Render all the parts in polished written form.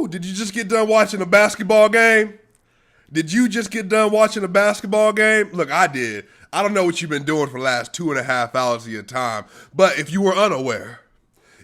Woo! Did you just get done watching a basketball game? Did you just get done watching a basketball game? Look, I did. I don't know what you've been doing for the last 2.5 hours of your time, but if you were unaware,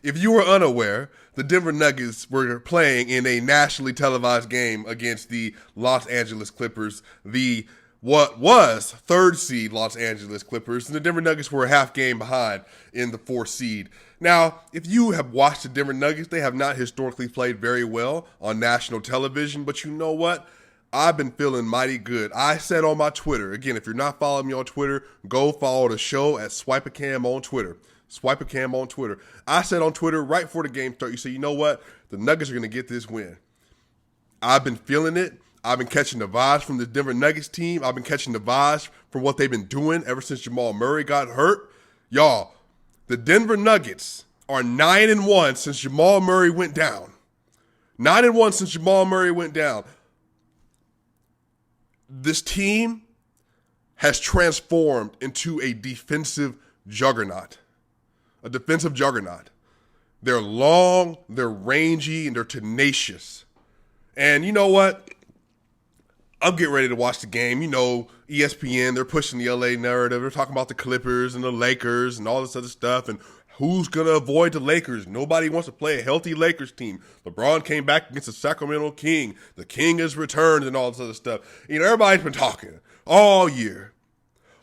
the Denver Nuggets were playing in a nationally televised game against the Los Angeles Clippers, the what was third seed Los Angeles Clippers, and the Denver Nuggets were a half game behind in the 4th seed. Now, if you have watched the Denver Nuggets, they have not historically played very well on national television, but you know what? I've been feeling mighty good. I said on my Twitter, again, if you're not following me on Twitter, go follow the show at SwipaCam on Twitter. SwipaCam on Twitter. I said on Twitter right before the game started, you say, you know what? The Nuggets are going to get this win. I've been feeling it. I've been catching the vibes from the Denver Nuggets team. I've been catching the vibes from what they've been doing ever since Jamal Murray got hurt. Y'all, the Denver Nuggets are 9-1 since Jamal Murray went down. 9-1 since Jamal Murray went down. This team has transformed into a defensive juggernaut. A defensive juggernaut. They're long, they're rangy, and they're tenacious. And you know what? I'm getting ready to watch the game. You know, ESPN, they're pushing the LA narrative. They're talking about the Clippers and the Lakers and all this other stuff. And who's going to avoid the Lakers? Nobody wants to play a healthy Lakers team. LeBron came back against the Sacramento King. The King has returned and all this other stuff. You know, everybody's been talking all year.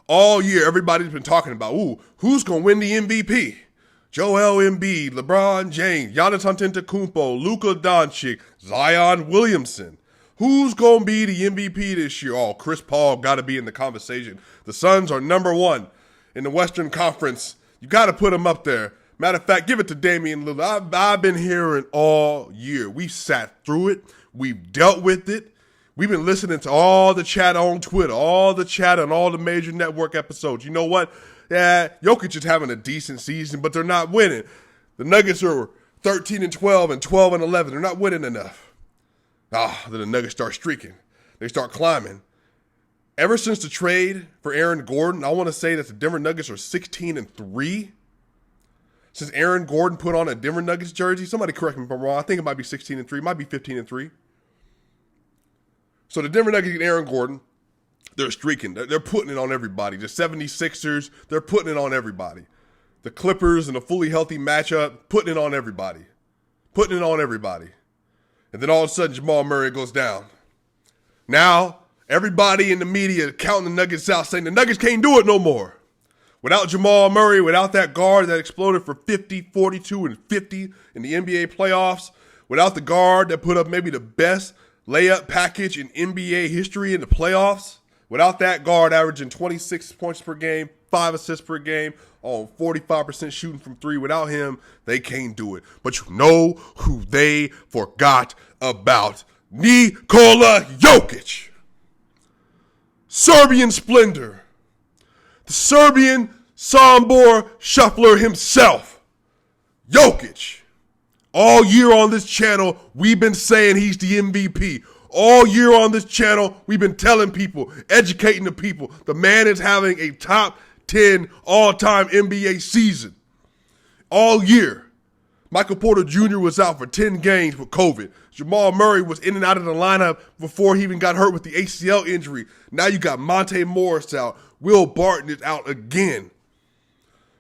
All year, everybody's been talking about, who's going to win the MVP? Joel Embiid, LeBron James, Giannis Antetokounmpo, Luka Doncic, Zion Williamson. Who's going to be the MVP this year? Oh, Chris Paul got to be in the conversation. The Suns are number 1 in the Western Conference. You got to put them up there. Matter of fact, give it to Damian Lillard. I've been hearing all year. We've sat through it. We've dealt with it. We've been listening to all the chat on Twitter, all the chat on all the major network episodes. You know what? Yeah, Jokic is having a decent season, but they're not winning. The Nuggets are 13-12 and 12-11. They're not winning enough. Then the Nuggets start streaking. They start climbing. Ever since the trade for Aaron Gordon, I want to say that the Denver Nuggets are 16-3. Since Aaron Gordon put on a Denver Nuggets jersey, somebody correct me if I'm wrong. I think it might be 16-3. It might be 15-3. So the Denver Nuggets get Aaron Gordon. They're streaking. They're putting it on everybody. The 76ers, they're putting it on everybody. The Clippers in a fully healthy matchup, putting it on everybody. Putting it on everybody. And then all of a sudden, Jamal Murray goes down. Now, everybody in the media counting the Nuggets out, saying the Nuggets can't do it no more. Without Jamal Murray, without that guard that exploded for 50, 42, and 50 in the NBA playoffs, without the guard that put up maybe the best layup package in NBA history in the playoffs, without that guard averaging 26 points per game, 5 assists per game, on 45% shooting from 3. Without him, they can't do it. But you know who they forgot about? Nikola Jokic. Serbian splendor. The Serbian Sombor shuffler himself. Jokic. All year on this channel, we've been saying he's the MVP. All year on this channel, we've been telling people, educating the people, the man is having a top 10 all-time NBA season. All year. Michael Porter Jr. was out for 10 games with COVID. Jamal Murray was in and out of the lineup before he even got hurt with the ACL injury. Now you got Monte Morris out. Will Barton is out again.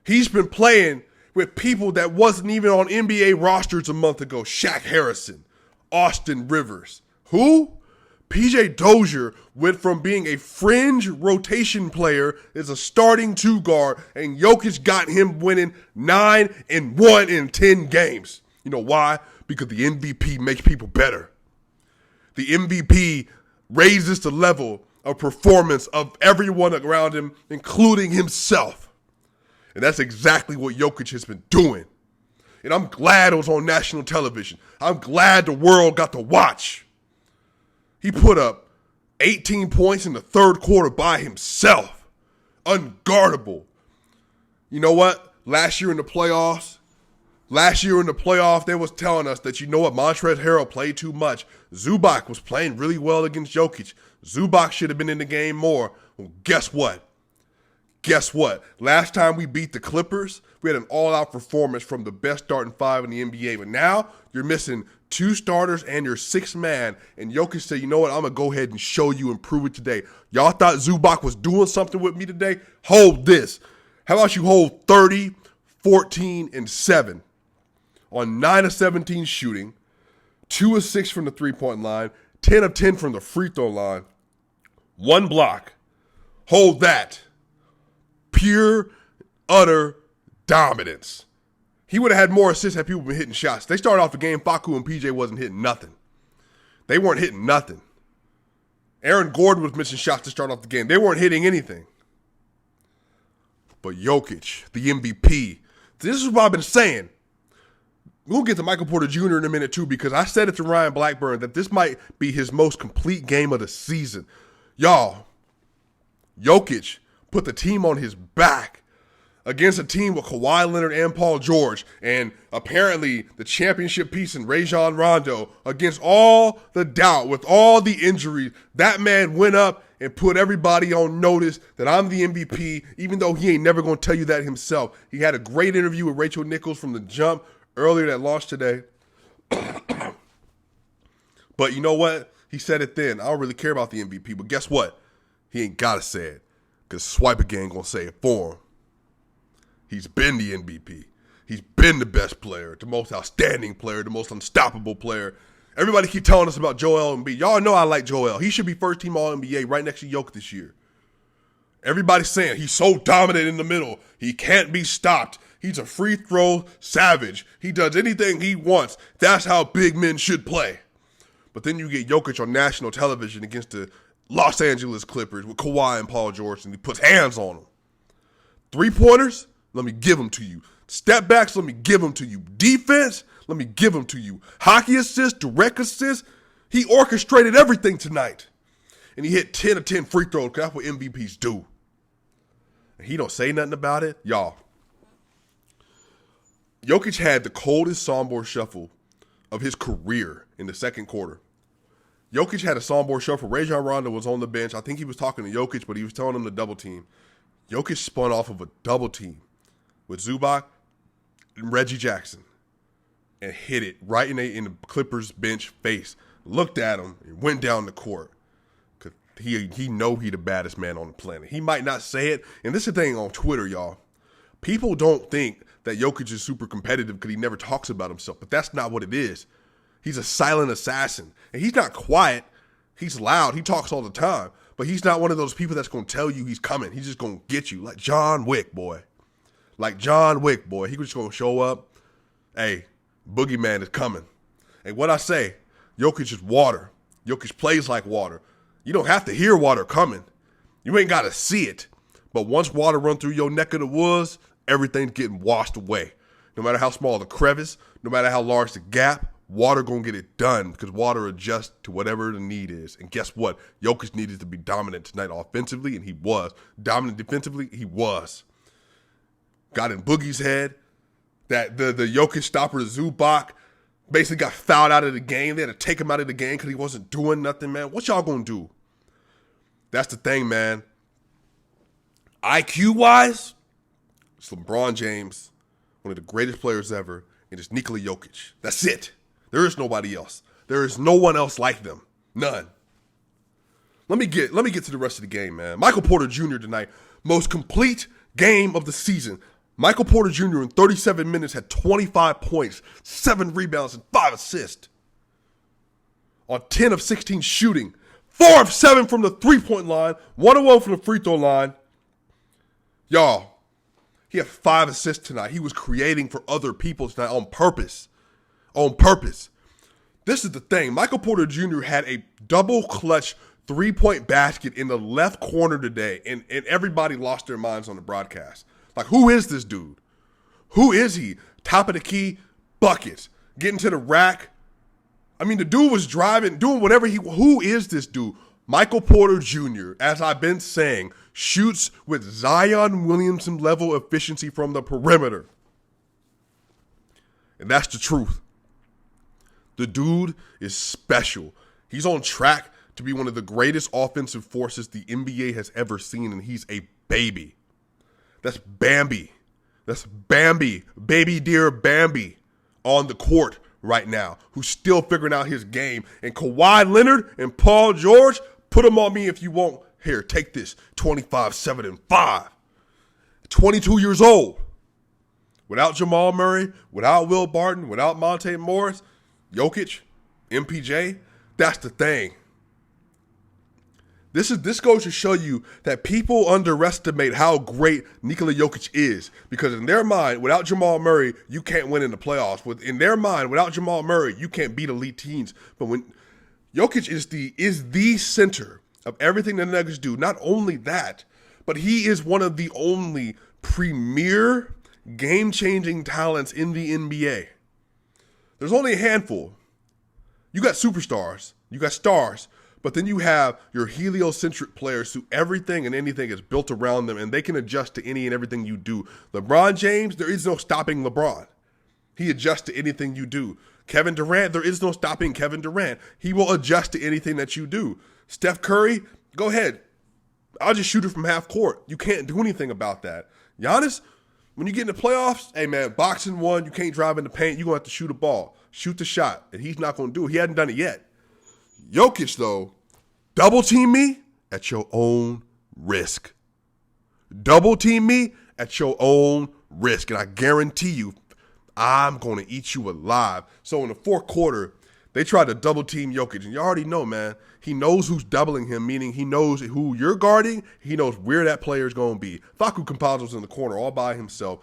He's been playing with people that wasn't even on NBA rosters a month ago. Shaq Harrison, Austin Rivers. Who? PJ Dozier went from being a fringe rotation player as a starting 2 guard, and Jokic got him winning 9-1 in 10 games. You know why? Because the MVP makes people better. The MVP raises the level of performance of everyone around him, including himself. And that's exactly what Jokic has been doing. And I'm glad it was on national television. I'm glad the world got to watch. He put up 18 points in the third quarter by himself. Unguardable. You know what? Last year in the playoffs, they was telling us that, you know what, Montrezl Harrell played too much. Zubac was playing really well against Jokic. Zubac should have been in the game more. Well, guess what? Last time we beat the Clippers, we had an all-out performance from the best starting 5 in the NBA. But now you're missing 2 starters and your 6th man, and Jokic said, you know what, I'm going to go ahead and show you and prove it today. Y'all thought Zubac was doing something with me today? Hold this. How about you hold 30, 14, and 7 on 9 of 17 shooting, 2 of 6 from the three-point line, 10 of 10 from the free throw line, 1 block. Hold that. Pure, utter dominance. He would have had more assists had people been hitting shots. They started off the game, Facu and PJ wasn't hitting nothing. They weren't hitting nothing. Aaron Gordon was missing shots to start off the game. They weren't hitting anything. But Jokic, the MVP, this is what I've been saying. We'll get to Michael Porter Jr. in a minute too, because I said it to Ryan Blackburn that this might be his most complete game of the season. Y'all, Jokic put the team on his back against a team with Kawhi Leonard and Paul George, and apparently the championship piece in Rajon Rondo. Against all the doubt, with all the injuries, that man went up and put everybody on notice that I'm the MVP, even though he ain't never going to tell you that himself. He had a great interview with Rachel Nichols from The Jump earlier that launched today. But you know what? He said it then. I don't really care about the MVP, but guess what? He ain't got to say it, because SwipaCam ain't going to say it for him. He's been the MVP. He's been the best player, the most outstanding player, the most unstoppable player. Everybody keep telling us about Joel Embiid. Y'all know I like Joel. He should be first team All-NBA right next to Jokic this year. Everybody's saying he's so dominant in the middle. He can't be stopped. He's a free throw savage. He does anything he wants. That's how big men should play. But then you get Jokic on national television against the Los Angeles Clippers with Kawhi and Paul George, and he puts hands on them. 3-pointers? Let me give them to you. Step backs, let me give them to you. Defense, let me give them to you. Hockey assists, direct assists. He orchestrated everything tonight. And he hit 10 of 10 free throws, because that's what MVPs do. And he don't say nothing about it. Y'all, Jokic had the coldest soundboard shuffle of his career in the second quarter. Jokic had a soundboard shuffle. Rajon Rondo was on the bench. I think he was talking to Jokic, but he was telling him to double team. Jokic spun off of a double team with Zubac and Reggie Jackson and hit it right in the Clippers bench face. Looked at him and went down the court. Cause he know he the baddest man on the planet. He might not say it. And this is the thing on Twitter, y'all. People don't think that Jokic is super competitive because he never talks about himself. But that's not what it is. He's a silent assassin. And he's not quiet. He's loud. He talks all the time. But he's not one of those people that's going to tell you he's coming. He's just going to get you. Like John Wick, boy. Like John Wick, boy. He was just going to show up. Hey, Boogeyman is coming. And what I say, Jokic is water. Jokic plays like water. You don't have to hear water coming. You ain't got to see it. But once water run through your neck of the woods, everything's getting washed away. No matter how small the crevice, no matter how large the gap, water going to get it done, because water adjusts to whatever the need is. And guess what? Jokic needed to be dominant tonight offensively, and he was. Dominant defensively, he was. Got in Boogie's head. That the Jokic stopper, Zubac, basically got fouled out of the game. They had to take him out of the game because he wasn't doing nothing, man. What y'all going to do? That's the thing, man. IQ-wise, it's LeBron James, one of the greatest players ever, and it's Nikola Jokic. That's it. There is nobody else. There is no one else like them. None. Let me get to the rest of the game, man. Michael Porter Jr. tonight, most complete game of the season. Michael Porter Jr. in 37 minutes had 25 points, 7 rebounds, and 5 assists. On 10 of 16 shooting, 4 of 7 from the three-point line, 1 of 1 from the free throw line. Y'all, he had 5 assists tonight. He was creating for other people tonight on purpose. On purpose. This is the thing. Michael Porter Jr. had a double clutch 3-point basket in the left corner today, and everybody lost their minds on the broadcast. Like, who is this dude? Who is he? Top of the key, buckets, getting to the rack. I mean, the dude was driving, doing whatever who is this dude? Michael Porter Jr., as I've been saying, shoots with Zion Williamson level efficiency from the perimeter. And that's the truth. The dude is special. He's on track to be one of the greatest offensive forces the NBA has ever seen, and he's a baby. That's Bambi. That's Bambi. Baby dear Bambi on the court right now who's still figuring out his game. And Kawhi Leonard and Paul George, put them on me if you want. Here, take this. 25, 7, and 5. 22 years old. Without Jamal Murray, without Will Barton, without Monte Morris, Jokic, MPJ, that's the thing. This goes to show you that people underestimate how great Nikola Jokic is, because in their mind, without Jamal Murray, you can't win in the playoffs. In their mind, without Jamal Murray, you can't beat elite teams. But when Jokic is the center of everything the Nuggets do, not only that, but he is one of the only premier game-changing talents in the NBA. There's only a handful. You got superstars, you got stars, but then you have your heliocentric players who everything and anything is built around them, and they can adjust to any and everything you do. LeBron James, there is no stopping LeBron. He adjusts to anything you do. Kevin Durant, there is no stopping Kevin Durant. He will adjust to anything that you do. Steph Curry, go ahead. I'll just shoot it from half court. You can't do anything about that. Giannis, when you get in the playoffs, hey man, boxing one, you can't drive in the paint. You're going to have to shoot a ball. Shoot the shot. And he's not going to do it. He hadn't done it yet. Jokic, though, double team me at your own risk. Double team me at your own risk. And I guarantee you, I'm going to eat you alive. So in the fourth quarter, they tried to double team Jokic. And you already know, man, he knows who's doubling him, meaning he knows who you're guarding. He knows where that player is going to be. Facu Campazzo's in the corner all by himself.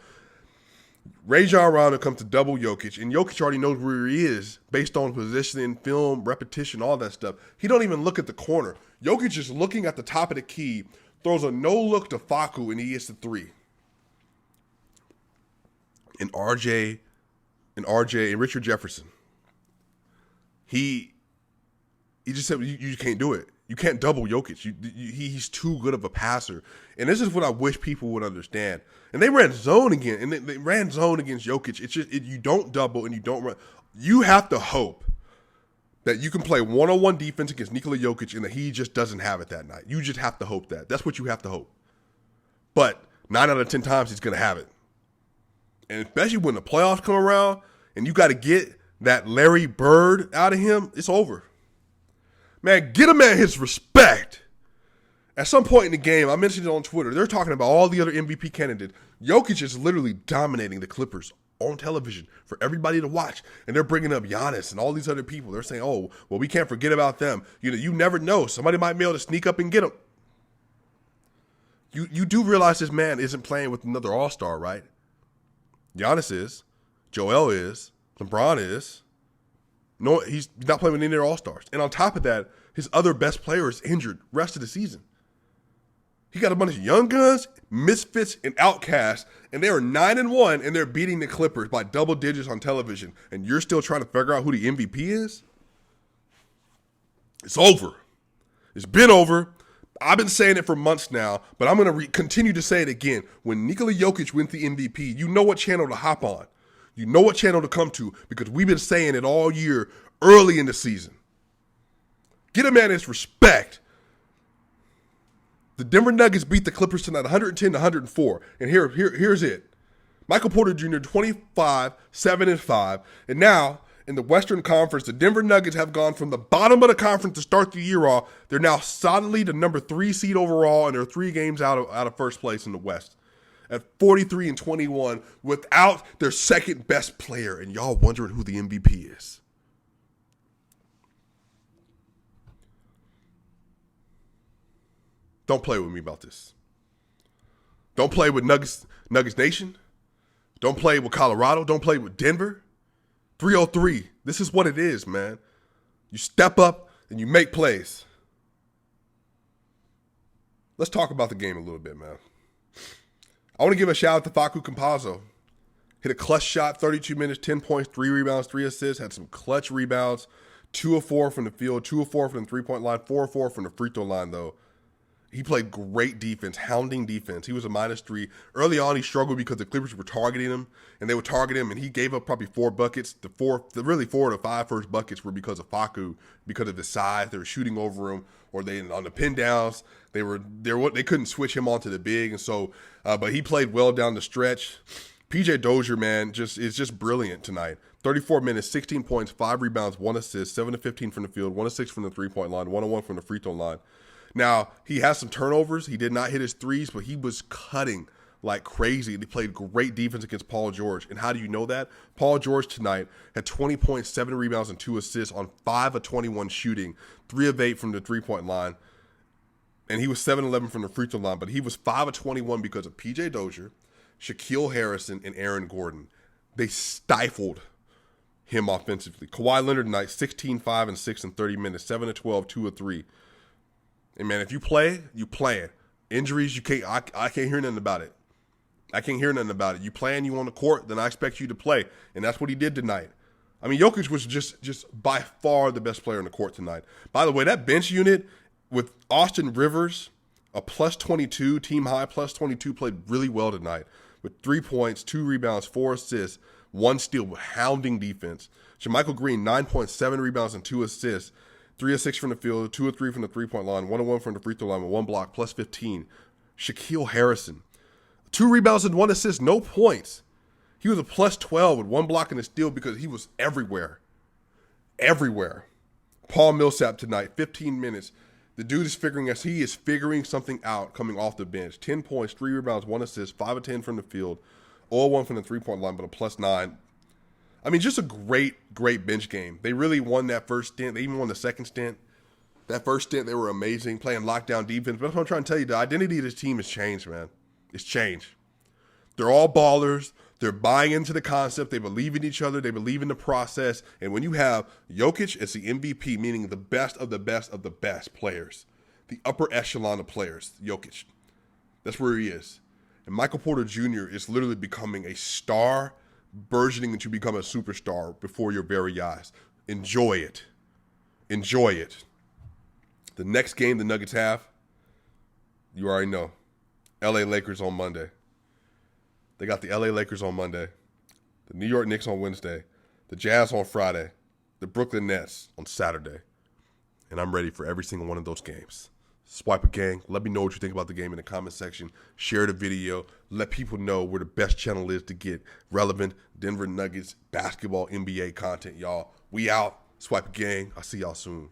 Rajon Rondo comes to double Jokic, and Jokic already knows where he is based on positioning, film, repetition, all that stuff. He don't even look at the corner. Jokic is looking at the top of the key, throws a no-look to Facu, and he hits the three. And RJ and Richard Jefferson, he just said, you can't do it. You can't double Jokic. He's too good of a passer. And this is what I wish people would understand. And they ran zone again. And they ran zone against Jokic. It's just, you don't double and you don't run. You have to hope that you can play one-on-one defense against Nikola Jokic and that he just doesn't have it that night. You just have to hope that. That's what you have to hope. But 9 out of 10 times he's going to have it. And especially when the playoffs come around and you got to get that Larry Bird out of him, it's over. Man, get a man his respect. At some point in the game, I mentioned it on Twitter, they're talking about all the other MVP candidates. Jokic is literally dominating the Clippers on television for everybody to watch. And they're bringing up Giannis and all these other people. They're saying, oh, well, we can't forget about them. You never know. Somebody might be able to sneak up and get him. You do realize this man isn't playing with another all-star, right? Giannis is. Joel is. LeBron is. No, he's not playing with any of their all-stars. And on top of that, his other best player is injured rest of the season. He got a bunch of young guns, misfits, and outcasts, and they are 9-1, and they're beating the Clippers by double digits on television. And you're still trying to figure out who the MVP is? It's over. It's been over. I've been saying it for months now, but I'm going to continue to say it again. When Nikola Jokic wins the MVP, you know what channel to hop on. You know what channel to come to because we've been saying it all year early in the season. Get a man his respect. The Denver Nuggets beat the Clippers tonight 110-104. And here's it. Michael Porter Jr., 25, 7, and 5. And now, in the Western Conference, the Denver Nuggets have gone from the bottom of the conference to start the year off. They're now solidly the number 3 seed overall, and they're 3 games out of first place in the West. At 43-21 without their second best player. And y'all wondering who the MVP is. Don't play with me about this. Don't play with Nuggets Nation. Don't play with Colorado. Don't play with Denver. 303. This is what it is, man. You step up and you make plays. Let's talk about the game a little bit, man. I want to give a shout out to Facu Campazzo. Hit a clutch shot, 32 minutes, 10 points, 3 rebounds, 3 assists, had some clutch rebounds, 2 of 4 from the field, 2 of 4 from the three-point line, 4 of 4 from the free throw line, though. He played great defense, hounding defense. He was a -3. Early on, he struggled because the Clippers were targeting him, and they would target him, and he gave up probably 4 buckets. The 4 of the 5 first buckets were because of Facu, because of his size. They were shooting over him, or they on the pin downs. They couldn't switch him onto the big, and so, but he played well down the stretch. PJ Dozier, man, is just brilliant tonight. 34 minutes, 16 points, 5 rebounds, 1 assist, 7 of 15 from the field, 1 of 6 from the three-point line, 1 of 1 from the free throw line. Now, he has some turnovers. He did not hit his threes, but he was cutting like crazy. He played great defense against Paul George. And how do you know that? Paul George tonight had 20 points, 7 rebounds, and 2 assists on 5 of 21 shooting, 3 of 8 from the three-point line. And he was 7-11 from the free throw line, but he was 5 of 21 because of P.J. Dozier, Shaquille Harrison, and Aaron Gordon. They stifled him offensively. Kawhi Leonard tonight, 16, 5, and 6 in 30 minutes, 7 of 12, 2 of 3. And man, if you play, you playing. Injuries, you can't. I can't hear nothing about it. I can't hear nothing about it. You playing, you on the court, then I expect you to play, and that's what he did tonight. I mean, Jokic was just by far the best player on the court tonight. By the way, that bench unit with Austin Rivers, a plus 22, team high plus 22, played really well tonight with 3 points, 2 rebounds, 4 assists, 1 steal, hounding defense. JaMychal Green, 9 points, 7 rebounds, and 2 assists. 3 of 6 from the field, 2 of 3 from the three-point line, 1 of 1 from the free throw line with 1 block, plus 15. Shaquille Harrison, 2 rebounds and 1 assist, no points. He was a plus 12 with 1 block and a steal because he was everywhere. Everywhere. Paul Millsap tonight, 15 minutes. The dude is figuring something out coming off the bench. 10 points, 3 rebounds, 1 assist, 5 of 10 from the field, 0 of 1 from the three-point line, but a plus 9. I mean, just a great, great bench game. They really won that first stint. They even won the second stint. That first stint, they were amazing, playing lockdown defense. But that's what I'm trying to tell you. The identity of this team has changed, man. It's changed. They're all ballers. They're buying into the concept. They believe in each other. They believe in the process. And when you have Jokic as the MVP, meaning the best of the best of the best players, the upper echelon of players, Jokic, that's where he is. And Michael Porter Jr. is literally becoming a star, burgeoning into become a superstar before your very eyes. Enjoy it. Enjoy it. The next game the Nuggets have, you already know. LA Lakers on Monday. They got the LA Lakers on Monday, the New York Knicks on Wednesday, the Jazz on Friday, the Brooklyn Nets on Saturday. And I'm ready for every single one of those games. SwipaCam. Let me know what you think about the game in the comment section. Share the video. Let people know where the best channel is to get relevant Denver Nuggets basketball NBA content, y'all. We out. SwipaCam. I'll see y'all soon.